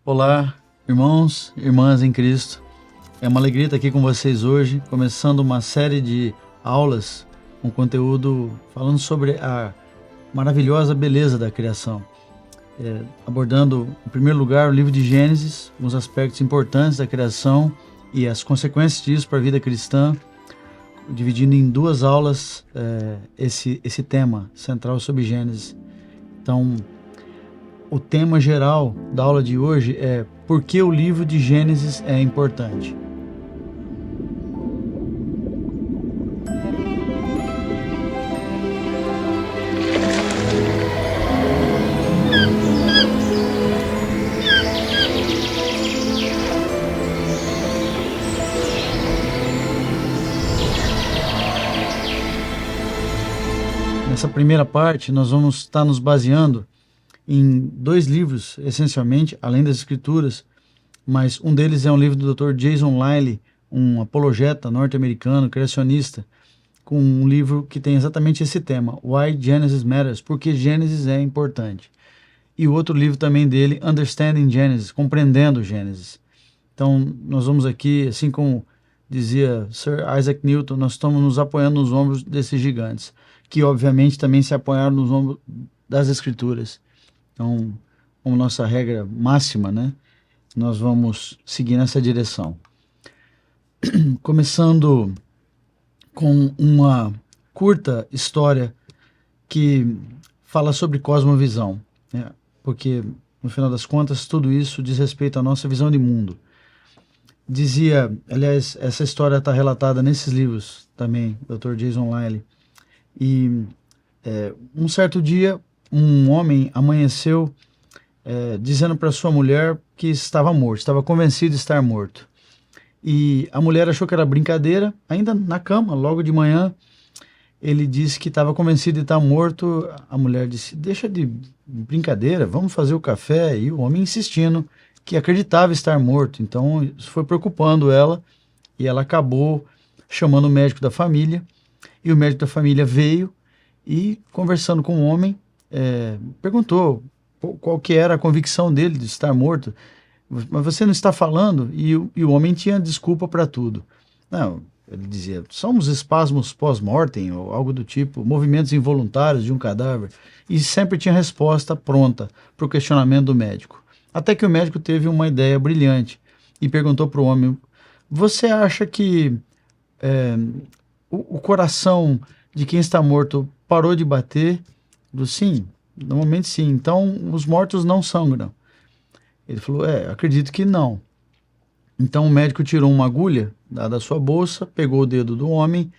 Olá, irmãos, irmãs em Cristo. É uma alegria estar aqui com vocês hoje, começando uma série de aulas com conteúdo falando sobre a maravilhosa beleza da criação. Abordando, em primeiro lugar, o livro de Gênesis, os aspectos importantes da criação e as consequências disso para a vida cristã, dividindo em duas aulas esse tema central sobre Gênesis. Então, o tema geral da aula de hoje é por que o livro de Gênesis é importante. Nessa primeira parte, nós vamos estar nos baseando em dois livros, essencialmente, além das escrituras, mas um deles é um livro do Dr. Jason Riley, um apologeta norte-americano, criacionista, com um livro que tem exatamente esse tema, Why Genesis Matters, porque Gênesis é importante. E o outro livro também dele, Understanding Genesis, Compreendendo Gênesis. Então, nós vamos aqui, assim como dizia Sir Isaac Newton, nós estamos nos apoiando nos ombros desses gigantes, que obviamente também se apoiaram nos ombros das escrituras. Então, como nossa regra máxima, né, nós vamos seguir nessa direção. Começando com uma curta história que fala sobre cosmovisão, né, porque, no final das contas, tudo isso diz respeito à nossa visão de mundo. Dizia, aliás, essa história está relatada nesses livros também, Dr. Jason Riley, e um certo dia, um homem amanheceu dizendo para sua mulher que estava morto, estava convencido de estar morto. E a mulher achou que era brincadeira, ainda na cama, logo de manhã, ele disse que estava convencido de estar morto. A mulher disse, deixa de brincadeira, vamos fazer o café. E o homem insistindo que acreditava estar morto. Então isso foi preocupando ela e ela acabou chamando o médico da família. E o médico da família veio e, conversando com o homem, perguntou qual que era a convicção dele de estar morto. Mas você não está falando? E o homem tinha desculpa para tudo. Não, ele dizia, somos espasmos pós-mortem, ou algo do tipo, movimentos involuntários de um cadáver. E sempre tinha resposta pronta para o questionamento do médico. Até que o médico teve uma ideia brilhante e perguntou para o homem, você acha que o coração de quem está morto parou de bater? Sim, normalmente sim. Então, os mortos não sangram. Ele falou, acredito que não. Então, o médico tirou uma agulha da sua bolsa, pegou o dedo do homem,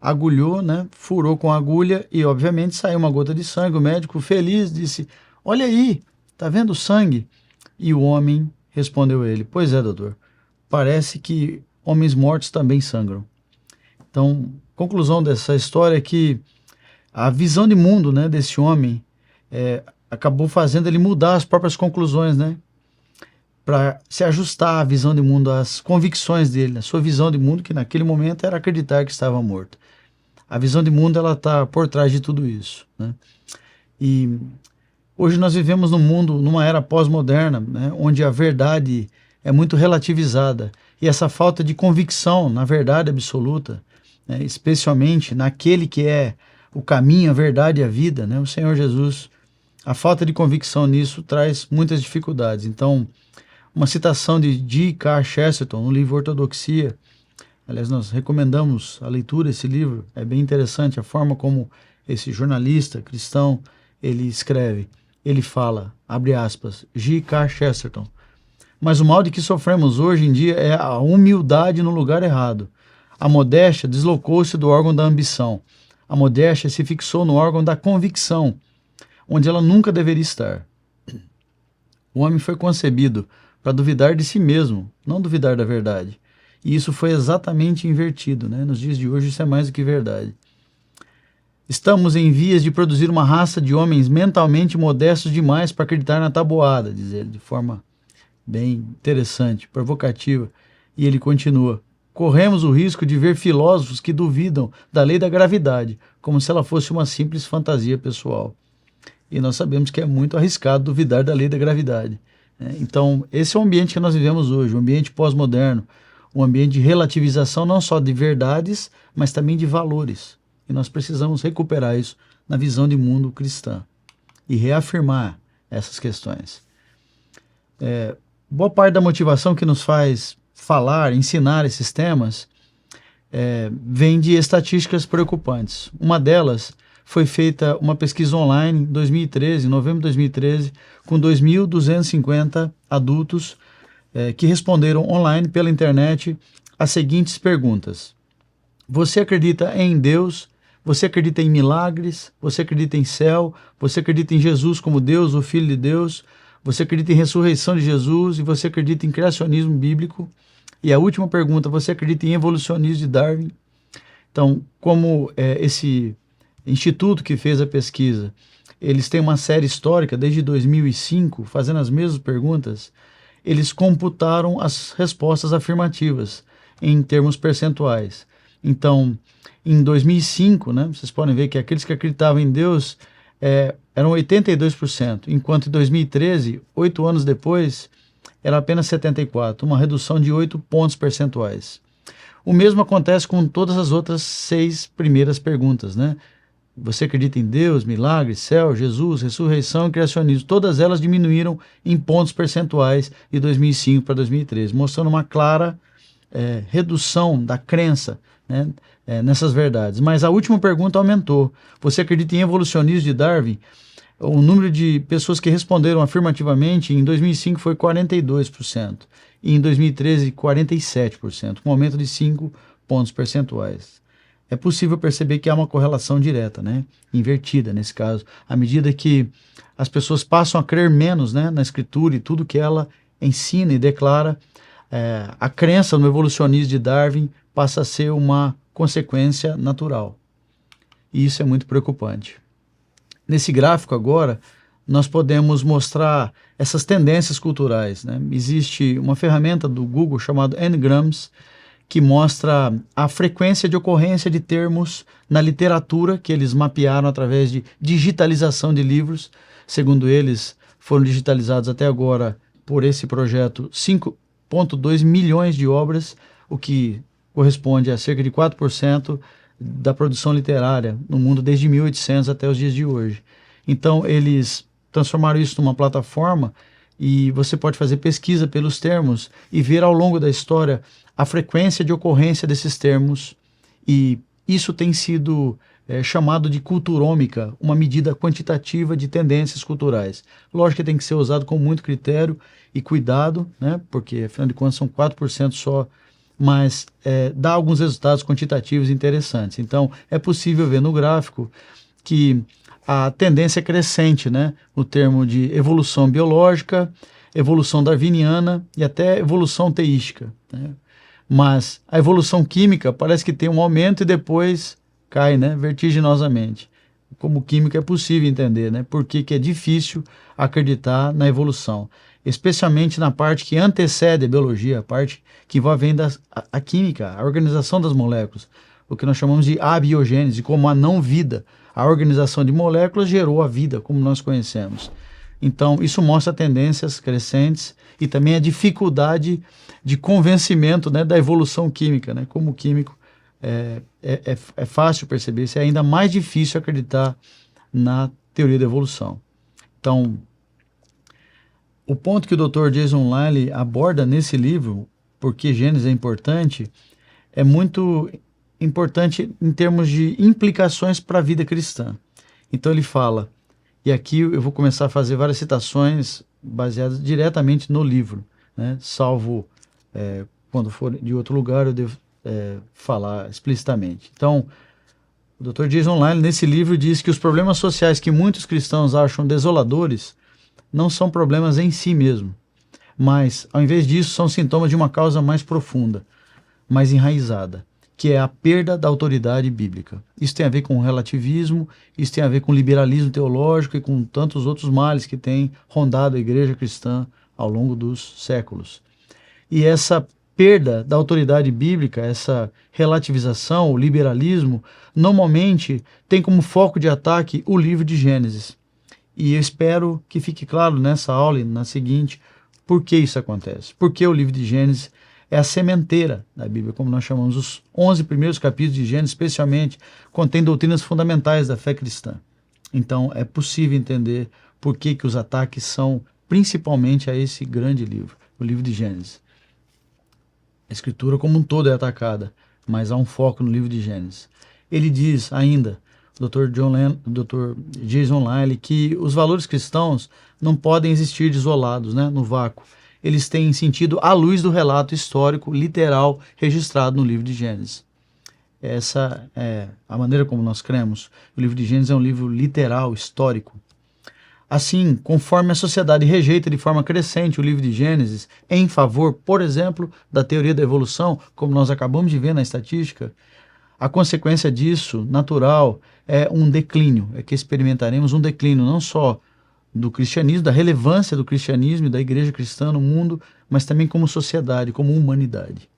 agulhou, né, furou com a agulha e, obviamente, saiu uma gota de sangue. O médico, feliz, disse, olha aí, tá vendo o sangue? E o homem respondeu a ele, pois é, doutor, parece que homens mortos também sangram. Então, conclusão dessa história é que a visão de mundo, né, desse homem acabou fazendo ele mudar as próprias conclusões, né, para se ajustar à visão de mundo, às convicções dele, a sua visão de mundo, que naquele momento era acreditar que estava morto. A visão de mundo, ela está por trás de tudo isso, né? E hoje nós vivemos num mundo, numa era pós-moderna, né, onde a verdade é muito relativizada e essa falta de convicção na verdade absoluta, né, especialmente naquele que é o caminho, a verdade e a vida, né, o Senhor Jesus, a falta de convicção nisso traz muitas dificuldades. Então, uma citação de G.K. Chesterton no livro Ortodoxia, aliás, nós recomendamos a leitura desse livro, é bem interessante a forma como esse jornalista cristão, ele escreve, ele fala, abre aspas, G.K. Chesterton, mas o mal de que sofremos hoje em dia é a humildade no lugar errado. A modéstia deslocou-se do órgão da ambição. A modéstia se fixou no órgão da convicção, onde ela nunca deveria estar. O homem foi concebido para duvidar de si mesmo, não duvidar da verdade. E isso foi exatamente invertido, né? Nos dias de hoje isso é mais do que verdade. Estamos em vias de produzir uma raça de homens mentalmente modestos demais para acreditar na tabuada, diz ele, de forma bem interessante, provocativa. E ele continua, corremos o risco de ver filósofos que duvidam da lei da gravidade, como se ela fosse uma simples fantasia pessoal. E nós sabemos que é muito arriscado duvidar da lei da gravidade. Então, esse é o ambiente que nós vivemos hoje, um ambiente pós-moderno, um ambiente de relativização não só de verdades, mas também de valores. E nós precisamos recuperar isso na visão de mundo cristã e reafirmar essas questões. Boa parte da motivação que nos faz falar, ensinar esses temas, vem de estatísticas preocupantes. Uma delas foi feita uma pesquisa online em 2013, em novembro de 2013, com 2.250 adultos que responderam online pela internet as seguintes perguntas: você acredita em Deus? Você acredita em milagres? Você acredita em céu? Você acredita em Jesus como Deus, o Filho de Deus? Você acredita em ressurreição de Jesus? E você acredita em criacionismo bíblico? E a última pergunta: você acredita em evolucionismo de Darwin? Então, como esse instituto que fez a pesquisa, eles têm uma série histórica desde 2005, fazendo as mesmas perguntas, eles computaram as respostas afirmativas em termos percentuais. Então, em 2005, vocês podem ver que aqueles que acreditavam em Deus eram 82%, enquanto em 2013, 8 anos depois, era apenas 74%, uma redução de 8 pontos percentuais. O mesmo acontece com todas as outras 6 primeiras perguntas, Você acredita em Deus, milagres, céu, Jesus, ressurreição e criacionismo? Todas elas diminuíram em pontos percentuais de 2005 para 2013, mostrando uma clara redução da crença nessas verdades. Mas a última pergunta aumentou. Você acredita em evolucionismo de Darwin? O número de pessoas que responderam afirmativamente em 2005 foi 42%, e em 2013 47%, um aumento de 5 pontos percentuais. É possível perceber que há uma correlação direta, invertida nesse caso, à medida que as pessoas passam a crer menos na Escritura e tudo que ela ensina e declara, a crença no evolucionismo de Darwin passa a ser uma consequência natural. E isso é muito preocupante. Nesse gráfico agora, nós podemos mostrar essas tendências culturais. Existe uma ferramenta do Google chamada Ngrams, que mostra a frequência de ocorrência de termos na literatura que eles mapearam através de digitalização de livros. Segundo eles, foram digitalizados até agora por esse projeto 5,2 milhões de obras, o que corresponde a cerca de 4% da produção literária no mundo desde 1800 até os dias de hoje. Então, eles transformaram isso numa plataforma e você pode fazer pesquisa pelos termos e ver ao longo da história a frequência de ocorrência desses termos, e isso tem sido chamado de culturômica, uma medida quantitativa de tendências culturais. Lógico que tem que ser usado com muito critério e cuidado, porque afinal de contas são 4% só, mas dá alguns resultados quantitativos interessantes. Então é possível ver no gráfico que a tendência é crescente, no termo de evolução biológica, evolução darwiniana e até evolução teística. Mas a evolução química parece que tem um aumento e depois cai, vertiginosamente. Como química é possível entender, por que é difícil acreditar na evolução, especialmente na parte que antecede a biologia, a parte que envolve ainda a química, a organização das moléculas, o que nós chamamos de abiogênese, como a não-vida. A organização de moléculas gerou a vida, como nós conhecemos. Então, isso mostra tendências crescentes e também a dificuldade de convencimento da evolução química. Como químico, é fácil perceber, isso é ainda mais difícil acreditar na teoria da evolução. Então, o ponto que o Dr. Jason Liley aborda nesse livro, porque Gênesis é importante, é muito importante em termos de implicações para a vida cristã. Então ele fala, e aqui eu vou começar a fazer várias citações baseadas diretamente no livro, salvo quando for de outro lugar eu devo falar explicitamente. Então, o Dr. Jason Liley nesse livro diz que os problemas sociais que muitos cristãos acham desoladores não são problemas em si mesmo, mas, ao invés disso, são sintomas de uma causa mais profunda, mais enraizada, que é a perda da autoridade bíblica. Isso tem a ver com relativismo, isso tem a ver com liberalismo teológico e com tantos outros males que têm rondado a igreja cristã ao longo dos séculos. E essa perda da autoridade bíblica, essa relativização, o liberalismo, normalmente tem como foco de ataque o livro de Gênesis. E eu espero que fique claro nessa aula e na seguinte Por que isso acontece? Porque o livro de Gênesis é a sementeira da Bíblia, como nós chamamos. Os 11 primeiros capítulos de Gênesis, especialmente, contêm doutrinas fundamentais da fé cristã. Então, é possível entender por que os ataques são principalmente a esse grande livro, o livro de Gênesis. A Escritura como um todo é atacada, mas há um foco no livro de Gênesis. Ele diz ainda, o Dr. Jason Lyle, que os valores cristãos não podem existir isolados, né, no vácuo. Eles têm sentido à luz do relato histórico, literal, registrado no livro de Gênesis. Essa é a maneira como nós cremos. O livro de Gênesis é um livro literal, histórico. Assim, conforme a sociedade rejeita de forma crescente o livro de Gênesis em favor, por exemplo, da teoria da evolução, como nós acabamos de ver na estatística, a consequência disso, natural, é um declínio, é que experimentaremos um declínio não só do cristianismo, da relevância do cristianismo e da igreja cristã no mundo, mas também como sociedade, como humanidade.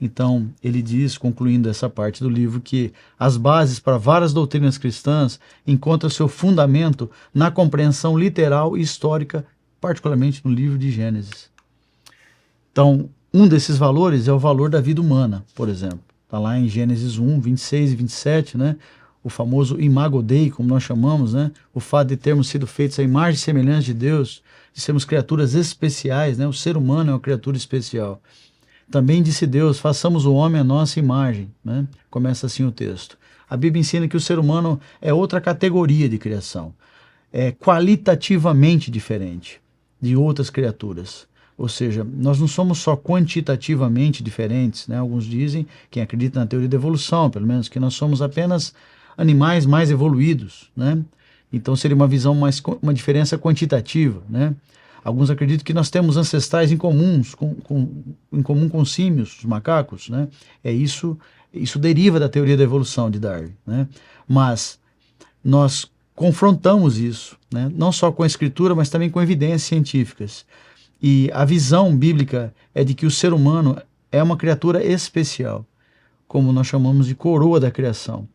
Então, ele diz, concluindo essa parte do livro, que as bases para várias doutrinas cristãs encontram seu fundamento na compreensão literal e histórica, particularmente no livro de Gênesis. Então, um desses valores é o valor da vida humana, por exemplo. Está lá em Gênesis 1, 26 e 27, né? O famoso imago Dei, como nós chamamos, né? O fato de termos sido feitos à imagem e semelhança de Deus, de sermos criaturas especiais, né? O ser humano é uma criatura especial. Também disse Deus, façamos o homem à nossa imagem, né? Começa assim o texto. A Bíblia ensina que o ser humano é outra categoria de criação, é qualitativamente diferente de outras criaturas. Ou seja, nós não somos só quantitativamente diferentes, né? Alguns dizem, quem acredita na teoria da evolução, pelo menos, que nós somos apenas animais mais evoluídos, né? Então seria uma visão uma diferença quantitativa, né? Alguns acreditam que nós temos ancestrais em comum com os símios, os macacos, né? Isso deriva da teoria da evolução de Darwin, né? Mas nós confrontamos isso, né? Não só com a escritura, mas também com evidências científicas. E a visão bíblica é de que o ser humano é uma criatura especial, como nós chamamos de coroa da criação.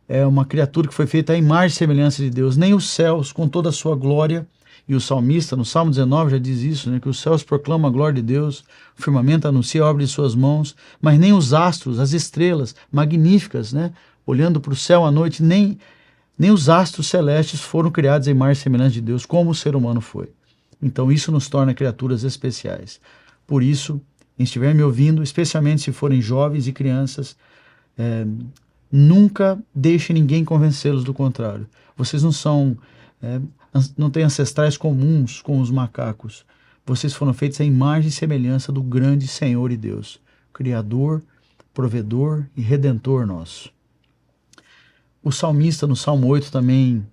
É uma criatura que foi feita à imagem e semelhança de Deus. Nem os céus, com toda a sua glória, e o salmista, no Salmo 19, já diz isso, né, que os céus proclamam a glória de Deus, o firmamento anuncia a obra de suas mãos, mas nem os astros, as estrelas magníficas, né, olhando para o céu à noite, nem os astros celestes foram criados à imagem e semelhança de Deus, como o ser humano foi. Então isso nos torna criaturas especiais. Por isso, quem estiver me ouvindo, especialmente se forem jovens e crianças, nunca deixe ninguém convencê-los do contrário. Vocês não têm ancestrais comuns com os macacos. Vocês foram feitos à imagem e semelhança do grande Senhor e Deus, Criador, Provedor e Redentor nosso. O salmista, no Salmo 8, também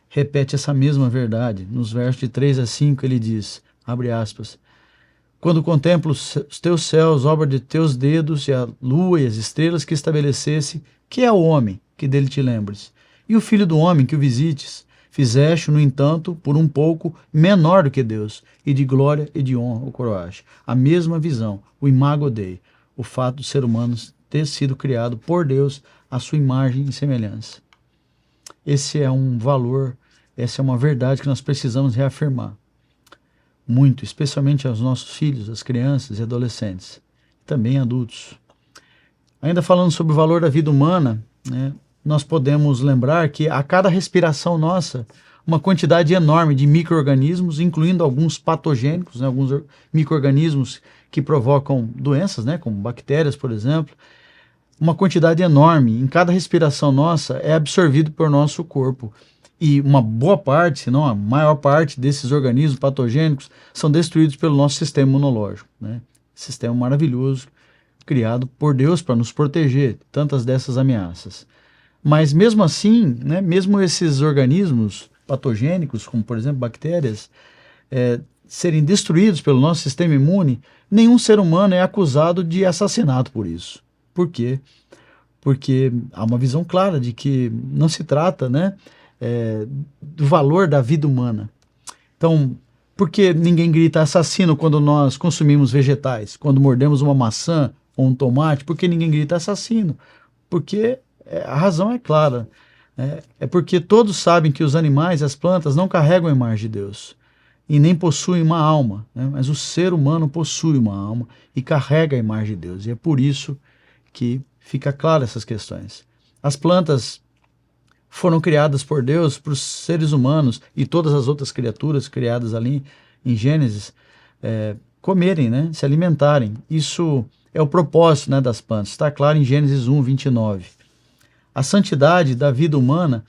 repete essa mesma verdade. Nos versos de 3 a 5, ele diz, abre aspas, quando contemplo os teus céus, obra de teus dedos, e a lua e as estrelas que estabelecesse, que é o homem, que dele te lembres, e o filho do homem, que o visites, fizeste, no entanto, por um pouco menor do que Deus, e de glória e de honra o coroaste. A mesma visão, o imago Dei, o fato do ser humano ter sido criado por Deus à sua imagem e semelhança. Esse é um valor, essa é uma verdade que nós precisamos reafirmar. Muito, especialmente aos nossos filhos, às crianças e adolescentes, também adultos. Ainda falando sobre o valor da vida humana, né, nós podemos lembrar que a cada respiração nossa, uma quantidade enorme de micro-organismos, incluindo alguns patogênicos, né, alguns micro-organismos que provocam doenças, né, como bactérias, por exemplo, uma quantidade enorme em cada respiração nossa é absorvido por nosso corpo. E uma boa parte, se não a maior parte desses organismos patogênicos são destruídos pelo nosso sistema imunológico, né? Sistema maravilhoso, criado por Deus para nos proteger de tantas dessas ameaças. Mas mesmo assim, né, mesmo esses organismos patogênicos, como por exemplo bactérias, serem destruídos pelo nosso sistema imune, nenhum ser humano é acusado de assassinato por isso. Por quê? Porque há uma visão clara de que não se trata, né, do valor da vida humana. Então, por que ninguém grita assassino quando nós consumimos vegetais? Quando mordemos uma maçã ou um tomate, por que ninguém grita assassino? Porque a razão é clara. É porque todos sabem que os animais e as plantas não carregam a imagem de Deus. e nem possuem uma alma, né? Mas o ser humano possui uma alma e carrega a imagem de Deus. E é por isso que fica claro essas questões. As plantas foram criadas por Deus para os seres humanos e todas as outras criaturas criadas ali em Gênesis comerem, né? Se alimentarem. Isso é o propósito, né, das plantas. Está claro em Gênesis 1, 29. A santidade da vida humana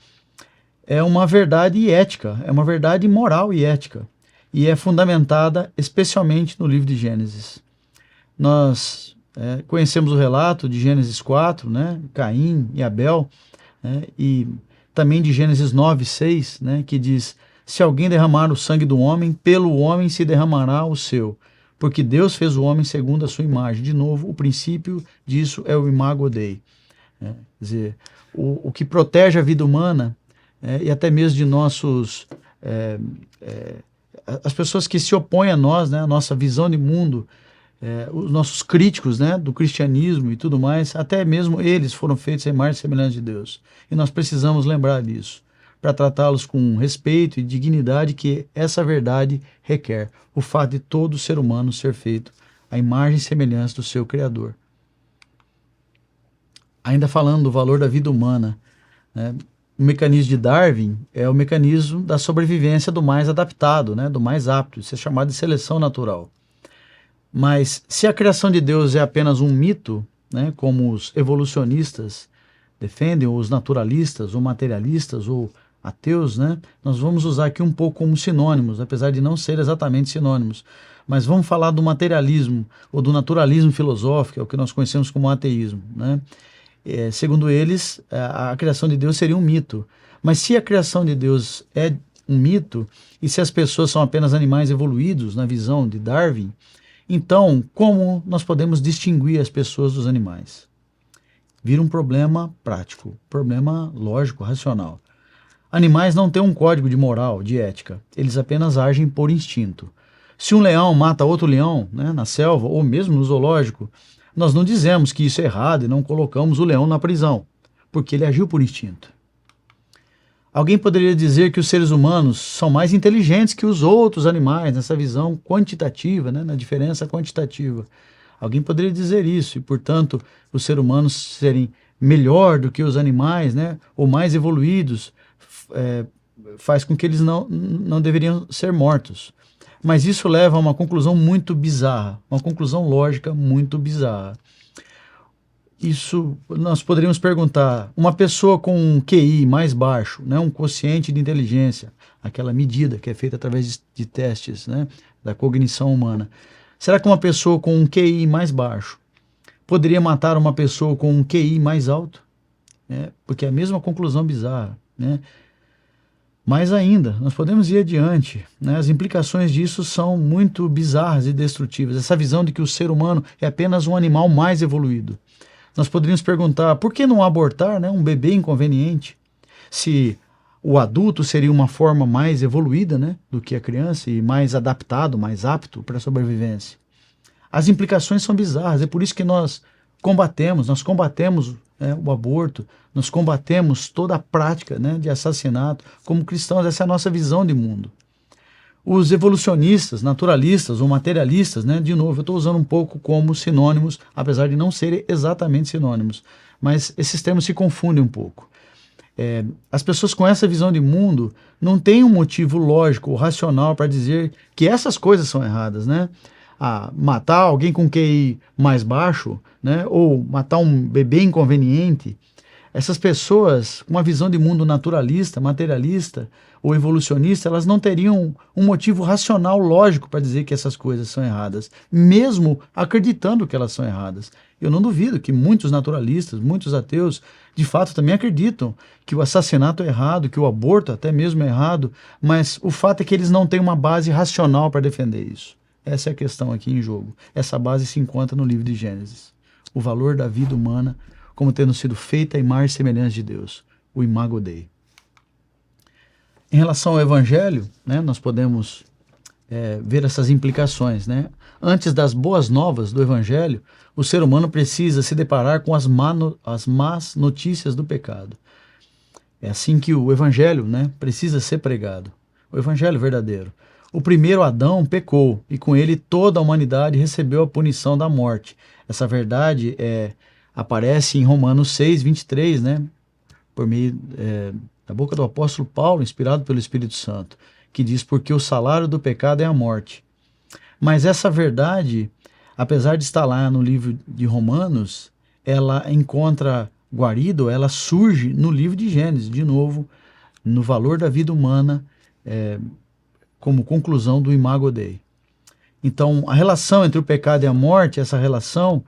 é uma verdade ética, é uma verdade moral e ética, e é fundamentada especialmente no livro de Gênesis. Nós conhecemos o relato de Gênesis 4, né, Caim e Abel, né, e também de Gênesis 9, 6, né, que diz: se alguém derramar o sangue do homem, pelo homem se derramará o seu, porque Deus fez o homem segundo a sua imagem. De novo, o princípio disso é o imago Dei. Quer dizer, o que protege a vida humana e até mesmo de nossos... as pessoas que se opõem a nós, né, a nossa visão de mundo, os nossos críticos, né, do cristianismo e tudo mais, até mesmo eles foram feitos à imagem e semelhança de Deus. E nós precisamos lembrar disso, para tratá-los com respeito e dignidade que essa verdade requer. O fato de todo ser humano ser feito à imagem e semelhança do seu Criador. Ainda falando do valor da vida humana, né, o mecanismo de Darwin é o mecanismo da sobrevivência do mais adaptado, né, do mais apto. Isso é chamado de seleção natural. Mas se a criação de Deus é apenas um mito, né, como os evolucionistas defendem, ou os naturalistas, ou materialistas, ou ateus, né, nós vamos usar aqui um pouco como sinônimos, apesar de não ser exatamente sinônimos. Mas vamos falar do materialismo, ou do naturalismo filosófico, é o que nós conhecemos como ateísmo, né? Segundo eles, a criação de Deus seria um mito. Mas se a criação de Deus é um mito, e se as pessoas são apenas animais evoluídos, na visão de Darwin, então como nós podemos distinguir as pessoas dos animais? Vira um problema prático, problema lógico, racional. Animais não têm um código de moral, de ética, eles apenas agem por instinto. Se um leão mata outro leão, né, na selva, ou mesmo no zoológico, nós não dizemos que isso é errado e não colocamos o leão na prisão, porque ele agiu por instinto. Alguém poderia dizer que os seres humanos são mais inteligentes que os outros animais, nessa visão quantitativa, né, na diferença quantitativa. Alguém poderia dizer isso, e portanto os seres humanos serem melhor do que os animais, né, ou mais evoluídos, faz com que eles não deveriam ser mortos. Mas isso leva a uma conclusão muito bizarra, uma conclusão lógica muito bizarra. Isso, nós poderíamos perguntar, uma pessoa com um QI mais baixo, né, um quociente de inteligência, aquela medida que é feita através de testes, né, da cognição humana, será que uma pessoa com um QI mais baixo poderia matar uma pessoa com um QI mais alto? Porque é a mesma conclusão bizarra, né? Mais ainda, nós podemos ir adiante, né? As implicações disso são muito bizarras e destrutivas. Essa visão de que o ser humano é apenas um animal mais evoluído. Nós poderíamos perguntar, por que não abortar, né, um bebê inconveniente? Se o adulto seria uma forma mais evoluída, né, do que a criança e mais adaptado, mais apto para a sobrevivência. As implicações são bizarras, é por isso que nós combatemos o aborto, nós combatemos toda a prática, né, de assassinato. Como cristãos, essa é a nossa visão de mundo. Os evolucionistas, naturalistas ou materialistas, né, de novo, eu estou usando um pouco como sinônimos, apesar de não serem exatamente sinônimos, mas esses termos se confundem um pouco. As pessoas com essa visão de mundo não têm um motivo lógico ou racional para dizer que essas coisas são erradas, né? Matar alguém com QI mais baixo, né, ou matar um bebê inconveniente. Essas pessoas com uma visão de mundo naturalista, materialista ou evolucionista, elas não teriam um motivo racional, lógico, para dizer que essas coisas são erradas, mesmo acreditando que elas são erradas. Eu não duvido que muitos naturalistas, muitos ateus, de fato também acreditam que o assassinato é errado, que o aborto até mesmo é errado, mas o fato é que eles não têm uma base racional para defender isso. Essa é a questão aqui em jogo. Essa base se encontra no livro de Gênesis. O valor da vida humana como tendo sido feita à imagem e semelhança de Deus. O imago Dei. Em relação ao Evangelho, né, nós podemos ver essas implicações, né? Antes das boas novas do Evangelho, o ser humano precisa se deparar com as más notícias do pecado. É assim que o Evangelho, né, precisa ser pregado. O Evangelho verdadeiro. O primeiro Adão pecou e com ele toda a humanidade recebeu a punição da morte. Essa verdade aparece em Romanos 6, 23, né? Por meio da boca do apóstolo Paulo, inspirado pelo Espírito Santo, que diz: porque o salário do pecado é a morte. Mas essa verdade, apesar de estar lá no livro de Romanos, ela encontra guarido, ela surge no livro de Gênesis, de novo, no valor da vida humana, como conclusão do Imago Dei. Então, a relação entre o pecado e a morte, essa relação,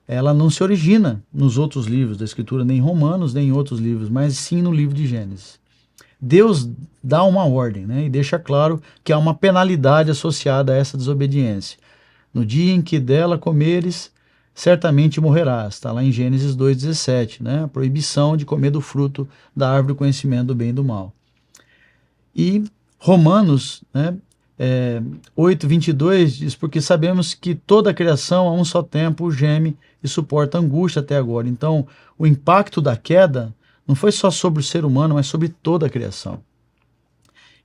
ela não se origina nos outros livros da Escritura, nem em Romanos, nem em outros livros, mas sim no livro de Gênesis. Deus dá uma ordem, né, e deixa claro que há uma penalidade associada a essa desobediência. No dia em que dela comeres, certamente morrerás. Está lá em Gênesis 2,17, né, a proibição de comer do fruto da árvore do conhecimento do bem e do mal. E Romanos, né, 8:22 diz: porque sabemos que toda a criação a um só tempo geme e suporta angústia até agora. Então, o impacto da queda não foi só sobre o ser humano, mas sobre toda a criação.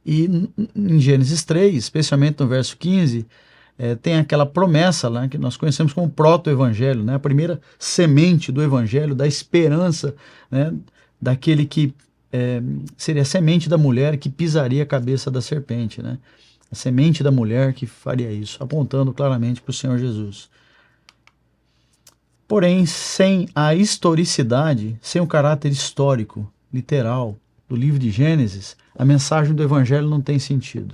E em Gênesis 3, especialmente no verso 15, tem aquela promessa lá que nós conhecemos como proto-evangelho, né, a primeira semente do evangelho, da esperança, né, daquele que seria a semente da mulher que pisaria a cabeça da serpente, né? A semente da mulher que faria isso, apontando claramente para o Senhor Jesus. Porém, sem a historicidade, sem o caráter histórico, literal, do livro de Gênesis, a mensagem do Evangelho não tem sentido.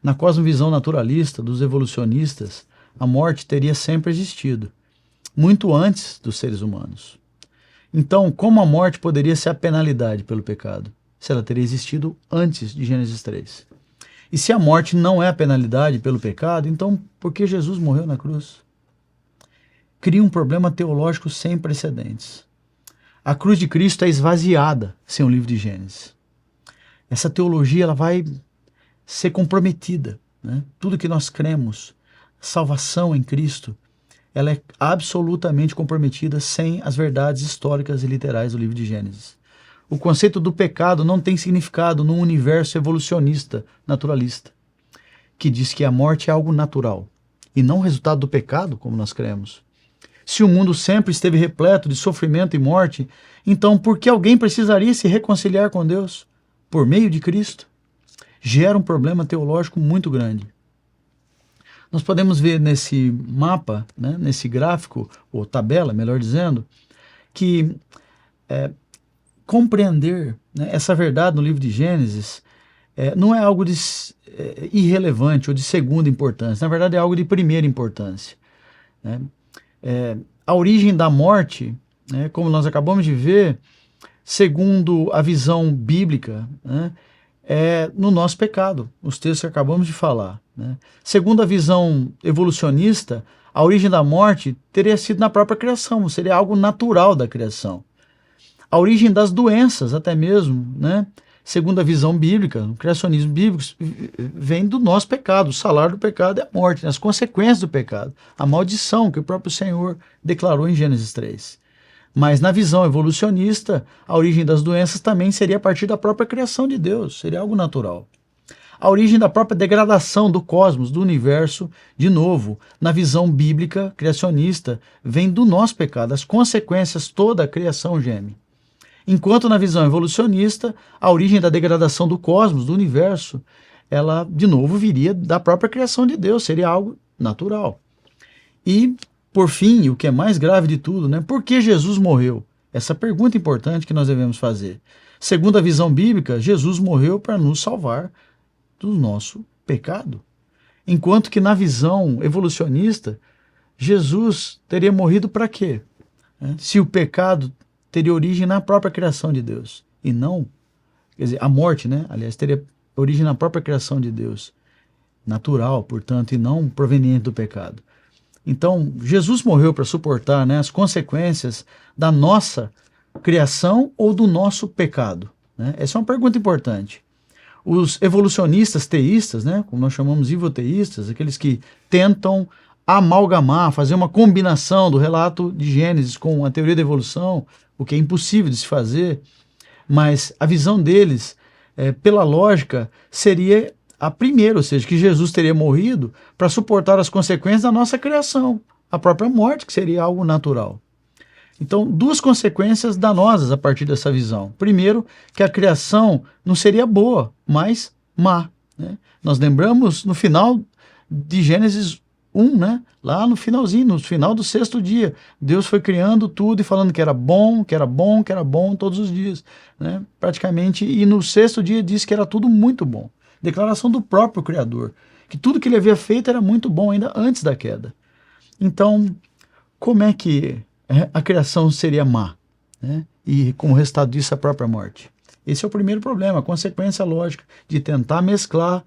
Na cosmovisão naturalista dos evolucionistas, a morte teria sempre existido, muito antes dos seres humanos. Então, como a morte poderia ser a penalidade pelo pecado, se ela teria existido antes de Gênesis 3? E se a morte não é a penalidade pelo pecado, então por que Jesus morreu na cruz? Cria um problema teológico sem precedentes. A cruz de Cristo é esvaziada sem o livro de Gênesis. Essa teologia ela vai ser comprometida, né? Tudo que nós cremos, salvação em Cristo, ela é absolutamente comprometida sem as verdades históricas e literais do livro de Gênesis. O conceito do pecado não tem significado num universo evolucionista, naturalista, que diz que a morte é algo natural e não resultado do pecado, como nós cremos. Se o mundo sempre esteve repleto de sofrimento e morte, então por que alguém precisaria se reconciliar com Deus? Por meio de Cristo? Gera um problema teológico muito grande. Nós podemos ver nesse mapa, né, nesse gráfico, ou tabela, melhor dizendo, que compreender, né, essa verdade no livro de Gênesis não é algo de irrelevante ou de segunda importância. Na verdade, é algo de primeira importância. Né? A origem da morte, né, como nós acabamos de ver, segundo a visão bíblica, né, é no nosso pecado, os textos que acabamos de falar. Né? Segundo a visão evolucionista, a origem da morte teria sido na própria criação, seria algo natural da criação. A origem das doenças, até mesmo, né? Segundo a visão bíblica, o criacionismo bíblico, vem do nosso pecado. O salário do pecado é a morte, né? As consequências do pecado, a maldição que o próprio Senhor declarou em Gênesis 3. Mas na visão evolucionista, a origem das doenças também seria a partir da própria criação de Deus, seria algo natural. A origem da própria degradação do cosmos, do universo, de novo, na visão bíblica criacionista, vem do nosso pecado. As consequências, toda a criação geme. Enquanto na visão evolucionista, a origem da degradação do cosmos, do universo, ela, de novo, viria da própria criação de Deus, seria algo natural. E, por fim, o que é mais grave de tudo, né? Por que Jesus morreu? Essa pergunta importante que nós devemos fazer. Segundo a visão bíblica, Jesus morreu para nos salvar do nosso pecado. Enquanto que na visão evolucionista, Jesus teria morrido para quê? Se o pecado teria origem na própria criação de Deus, e não, quer dizer, a morte, né? Aliás, teria origem na própria criação de Deus, natural, portanto, e não proveniente do pecado. Então, Jesus morreu para suportar, né, as consequências da nossa criação ou do nosso pecado, né? Essa é uma pergunta importante. Os evolucionistas teístas, né, como nós chamamos ivoteístas, aqueles que tentam amalgamar, fazer uma combinação do relato de Gênesis com a teoria da evolução, o que é impossível de se fazer, mas a visão deles, pela lógica, seria a primeira, ou seja, que Jesus teria morrido para suportar as consequências da nossa criação, a própria morte, que seria algo natural. Então, duas consequências danosas a partir dessa visão. Primeiro, que a criação não seria boa, mas má, né? Nós lembramos no final de Gênesis 1, né? Lá no finalzinho, no final do 6º dia, Deus foi criando tudo e falando que era bom, que era bom, que era bom todos os dias, né? Praticamente, e no 6º dia disse que era tudo muito bom. Declaração do próprio Criador, que tudo que ele havia feito era muito bom ainda antes da queda. Então, como é que a criação seria má, né? E como resultado disso a própria morte? Esse é o primeiro problema, a consequência lógica de tentar mesclar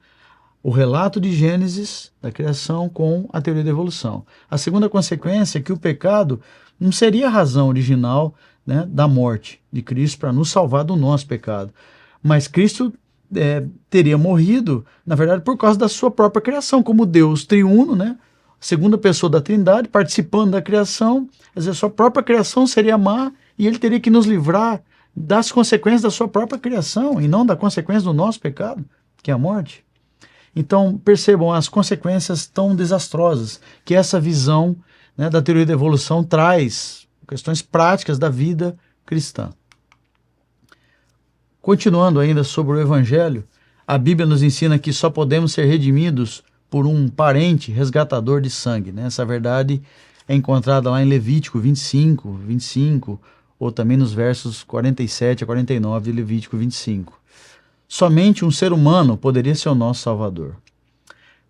o relato de Gênesis, da criação, com a teoria da evolução. A segunda consequência é que o pecado não seria a razão original, né, da morte de Cristo para nos salvar do nosso pecado. Mas Cristo teria morrido, na verdade, por causa da sua própria criação, como Deus triuno, né, segunda pessoa da Trindade, participando da criação. Quer dizer, a sua própria criação seria má e ele teria que nos livrar das consequências da sua própria criação e não da consequência do nosso pecado, que é a morte. Então, percebam as consequências tão desastrosas que essa visão, né, da teoria da evolução traz, questões práticas da vida cristã. Continuando ainda sobre o Evangelho, a Bíblia nos ensina que só podemos ser redimidos por um parente resgatador de sangue, né? Essa verdade é encontrada lá em Levítico 25, ou também nos versos 47 a 49 de Levítico 25. Somente um ser humano poderia ser o nosso Salvador.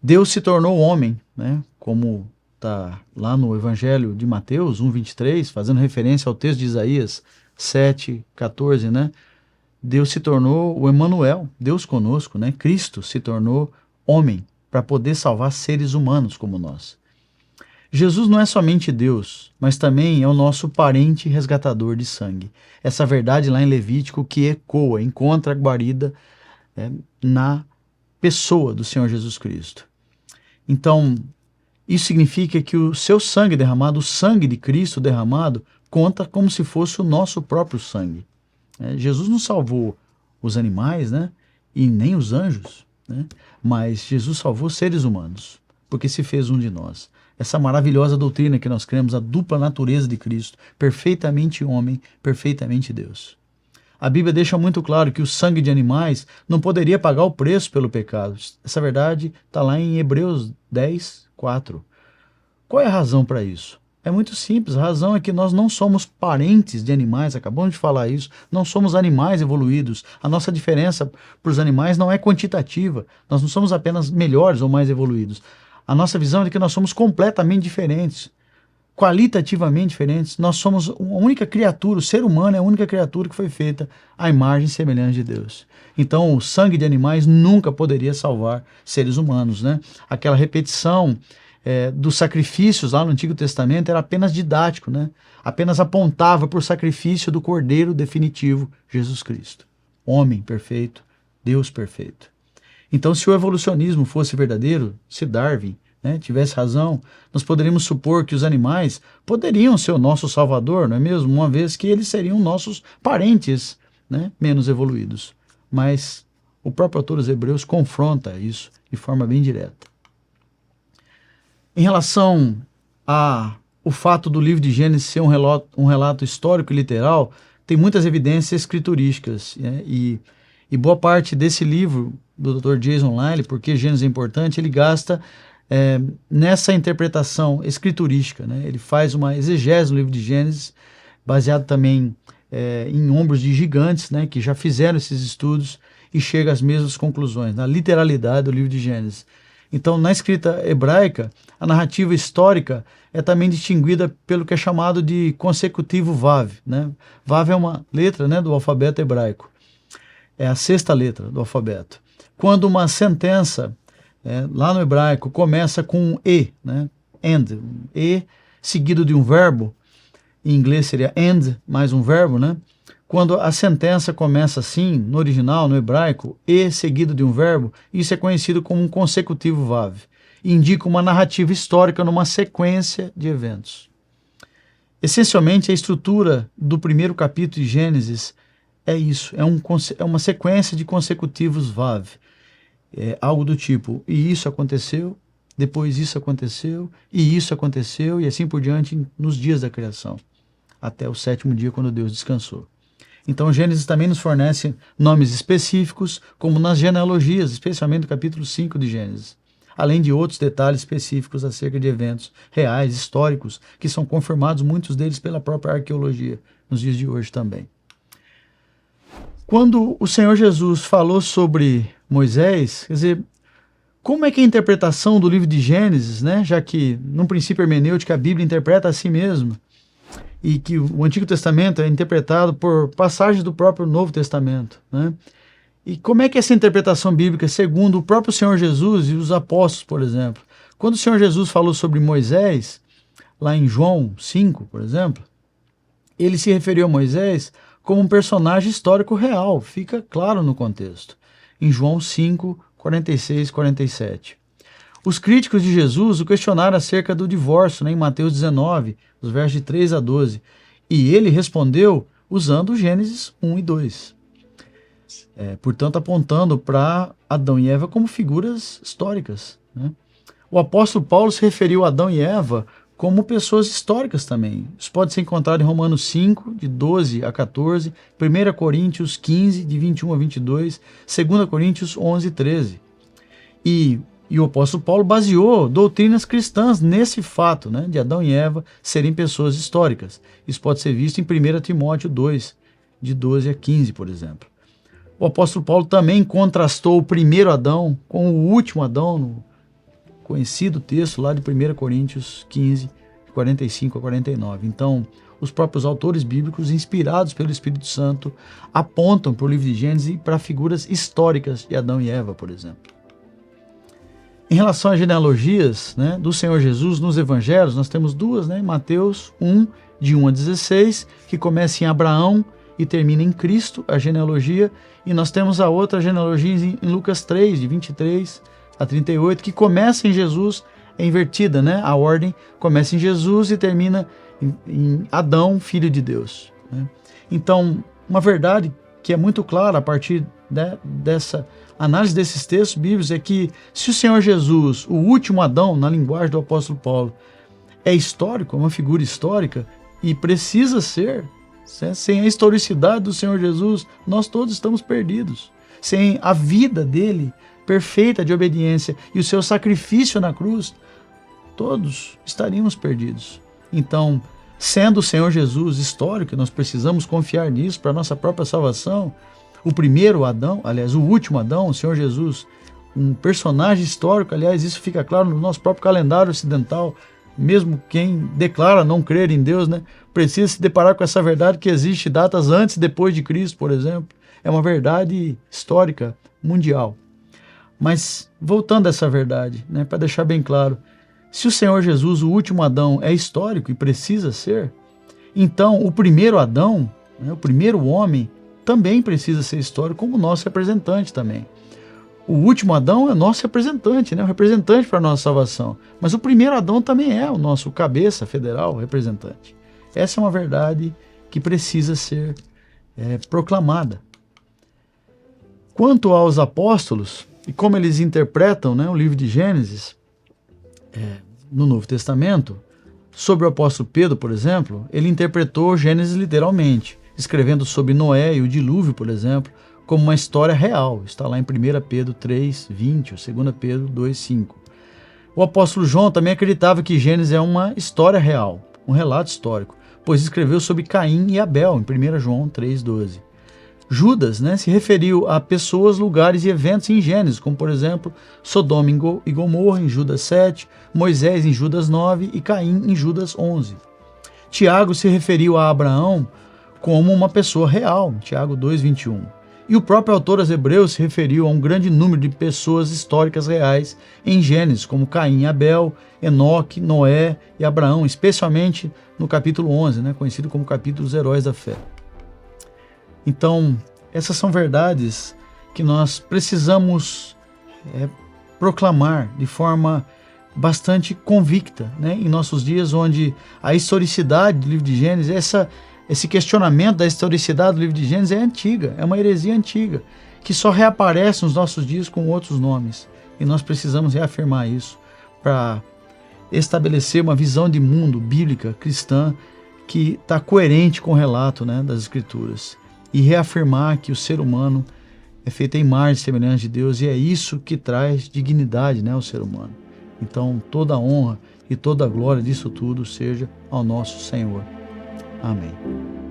Deus se tornou homem, né? Como está lá no Evangelho de Mateus 1:23, fazendo referência ao texto de Isaías 7:14, né? Deus se tornou o Emanuel, Deus conosco, né? Cristo se tornou homem para poder salvar seres humanos como nós. Jesus não é somente Deus, mas também é o nosso parente resgatador de sangue. Essa verdade lá em Levítico que ecoa, encontra guarida na pessoa do Senhor Jesus Cristo. Então, isso significa que o seu sangue derramado, o sangue de Cristo derramado, conta como se fosse o nosso próprio sangue. Jesus não salvou os animais, né? E nem os anjos, né? Mas Jesus salvou seres humanos, porque se fez um de nós. Essa maravilhosa doutrina que nós cremos, a dupla natureza de Cristo, perfeitamente homem, perfeitamente Deus. A Bíblia deixa muito claro que o sangue de animais não poderia pagar o preço pelo pecado. Essa verdade está lá em Hebreus 10:4. Qual é a razão para isso? É muito simples, a razão é que nós não somos parentes de animais, acabamos de falar isso, não somos animais evoluídos. A nossa diferença para os animais não é quantitativa, nós não somos apenas melhores ou mais evoluídos. A nossa visão é de que nós somos completamente diferentes, qualitativamente diferentes. Nós somos a única criatura, o ser humano é a única criatura que foi feita à imagem e semelhança de Deus. Então o sangue de animais nunca poderia salvar seres humanos, né? Aquela repetição dos sacrifícios lá no Antigo Testamento era apenas didático, né? Apenas apontava para o sacrifício do Cordeiro definitivo, Jesus Cristo. Homem perfeito, Deus perfeito. Então, se o evolucionismo fosse verdadeiro, se Darwin, né, tivesse razão, nós poderíamos supor que os animais poderiam ser o nosso salvador, não é mesmo? Uma vez que eles seriam nossos parentes, né, menos evoluídos. Mas o próprio autor dos Hebreus confronta isso de forma bem direta. Em relação ao fato do livro de Gênesis ser um relato histórico e literal, tem muitas evidências escriturísticas, né? E boa parte desse livro do Dr. Jason Lyle, porque Gênesis é importante, ele gasta nessa interpretação escriturística, né? Ele faz uma exegese no livro de Gênesis, baseado também em ombros de gigantes, né, que já fizeram esses estudos e chega às mesmas conclusões, na literalidade do livro de Gênesis. Então, na escrita hebraica, a narrativa histórica é também distinguida pelo que é chamado de consecutivo Vav, né? Vav é uma letra, né, do alfabeto hebraico. É a sexta letra do alfabeto. Quando uma sentença, lá no hebraico, começa com um E, né? And, E seguido de um verbo, em inglês seria and mais um verbo, né? Quando a sentença começa assim, no original, no hebraico, E seguido de um verbo, isso é conhecido como um consecutivo Vav. Indica uma narrativa histórica numa sequência de eventos. Essencialmente, a estrutura do primeiro capítulo de Gênesis é isso, é uma sequência de consecutivos Vav. algo do tipo, e isso aconteceu, depois isso aconteceu, e isso aconteceu, e assim por diante nos dias da criação, até o 7º dia, quando Deus descansou. Então, Gênesis também nos fornece nomes específicos, como nas genealogias, especialmente no capítulo 5 de Gênesis, além de outros detalhes específicos acerca de eventos reais, históricos, que são confirmados, muitos deles pela própria arqueologia, nos dias de hoje também. Quando o Senhor Jesus falou sobre Moisés, quer dizer, como é que a interpretação do livro de Gênesis, né, já que, num princípio hermenêutico, a Bíblia interpreta a si mesma, e que o Antigo Testamento é interpretado por passagens do próprio Novo Testamento, né? E como é que essa interpretação bíblica, segundo o próprio Senhor Jesus e os apóstolos, por exemplo, quando o Senhor Jesus falou sobre Moisés, lá em João 5, por exemplo, ele se referiu a Moisés como um personagem histórico real, fica claro no contexto, em João 5, 46 e 47. Os críticos de Jesus o questionaram acerca do divórcio, né, em Mateus 19, os versos de 3 a 12, e ele respondeu usando Gênesis 1 e 2. Portanto, apontando para Adão e Eva como figuras históricas, né? O apóstolo Paulo se referiu a Adão e Eva como pessoas históricas também. Isso pode ser encontrado em Romanos 5, de 12 a 14, 1 Coríntios 15, de 21 a 22, 2 Coríntios 11 e 13. E o apóstolo Paulo baseou doutrinas cristãs nesse fato, né, de Adão e Eva serem pessoas históricas. Isso pode ser visto em 1 Timóteo 2, de 12 a 15, por exemplo. O apóstolo Paulo também contrastou o primeiro Adão com o último Adão, no conhecido texto lá de 1 Coríntios 15, 45 a 49. Então, os próprios autores bíblicos, inspirados pelo Espírito Santo, apontam para o livro de Gênesis para figuras históricas de Adão e Eva, por exemplo. Em relação às genealogias, né, do Senhor Jesus nos evangelhos, nós temos duas, né, Mateus 1, de 1 a 16, que começa em Abraão e termina em Cristo, a genealogia, e nós temos a outra genealogia em Lucas 3, de 23 a 38, que começa em Jesus, é invertida, né? A ordem começa em Jesus e termina em Adão, filho de Deus, né? Então, uma verdade que é muito clara a partir dessa análise desses textos bíblicos é que se o Senhor Jesus, o último Adão, na linguagem do apóstolo Paulo, é histórico, é uma figura histórica e precisa ser, sem a historicidade do Senhor Jesus, nós todos estamos perdidos. Sem a vida dele perfeita de obediência e o seu sacrifício na cruz, todos estaríamos perdidos. Então, sendo o Senhor Jesus histórico, nós precisamos confiar nisso para a nossa própria salvação. O primeiro Adão, aliás, o último Adão, o Senhor Jesus, um personagem histórico, aliás, isso fica claro no nosso próprio calendário ocidental. Mesmo quem declara não crer em Deus, né, precisa se deparar com essa verdade que existe datas antes e depois de Cristo, por exemplo. É uma verdade histórica mundial. Mas, voltando a essa verdade, né, para deixar bem claro, se o Senhor Jesus, o último Adão, é histórico e precisa ser, então o primeiro Adão, né, o primeiro homem, também precisa ser histórico como nosso representante também. O último Adão é nosso representante, né, o representante para a nossa salvação. Mas o primeiro Adão também é o nosso cabeça federal, representante. Essa é uma verdade que precisa ser proclamada. Quanto aos apóstolos, e como eles interpretam, né, o livro de Gênesis, no Novo Testamento, sobre o apóstolo Pedro, por exemplo, ele interpretou Gênesis literalmente, escrevendo sobre Noé e o dilúvio, por exemplo, como uma história real. Está lá em 1 Pedro 3, 20, ou 2 Pedro 2, 5. O apóstolo João também acreditava que Gênesis é uma história real, um relato histórico, pois escreveu sobre Caim e Abel, em 1 João 3, 12. Judas, né, se referiu a pessoas, lugares e eventos em Gênesis, como por exemplo Sodoma e Gomorra em Judas 7, Moisés em Judas 9 e Caim em Judas 11. Tiago se referiu a Abraão como uma pessoa real, Tiago 2, 21. E o próprio autor aos Hebreus se referiu a um grande número de pessoas históricas reais em Gênesis, como Caim e Abel, Enoque, Noé e Abraão, especialmente no capítulo 11, né, conhecido como capítulo dos Heróis da Fé. Então, essas são verdades que nós precisamos proclamar de forma bastante convicta, né, em nossos dias, onde a historicidade do livro de Gênesis, esse questionamento da historicidade do livro de Gênesis é antiga, é uma heresia antiga. que só reaparece nos nossos dias com outros nomes. E nós precisamos reafirmar isso para estabelecer uma visão de mundo bíblica, cristã, que está coerente com o relato, né, das Escrituras. E reafirmar que o ser humano é feito em imagem e semelhança de Deus, e é isso que traz dignidade, né, ao ser humano. Então, toda a honra e toda a glória disso tudo seja ao nosso Senhor. Amém.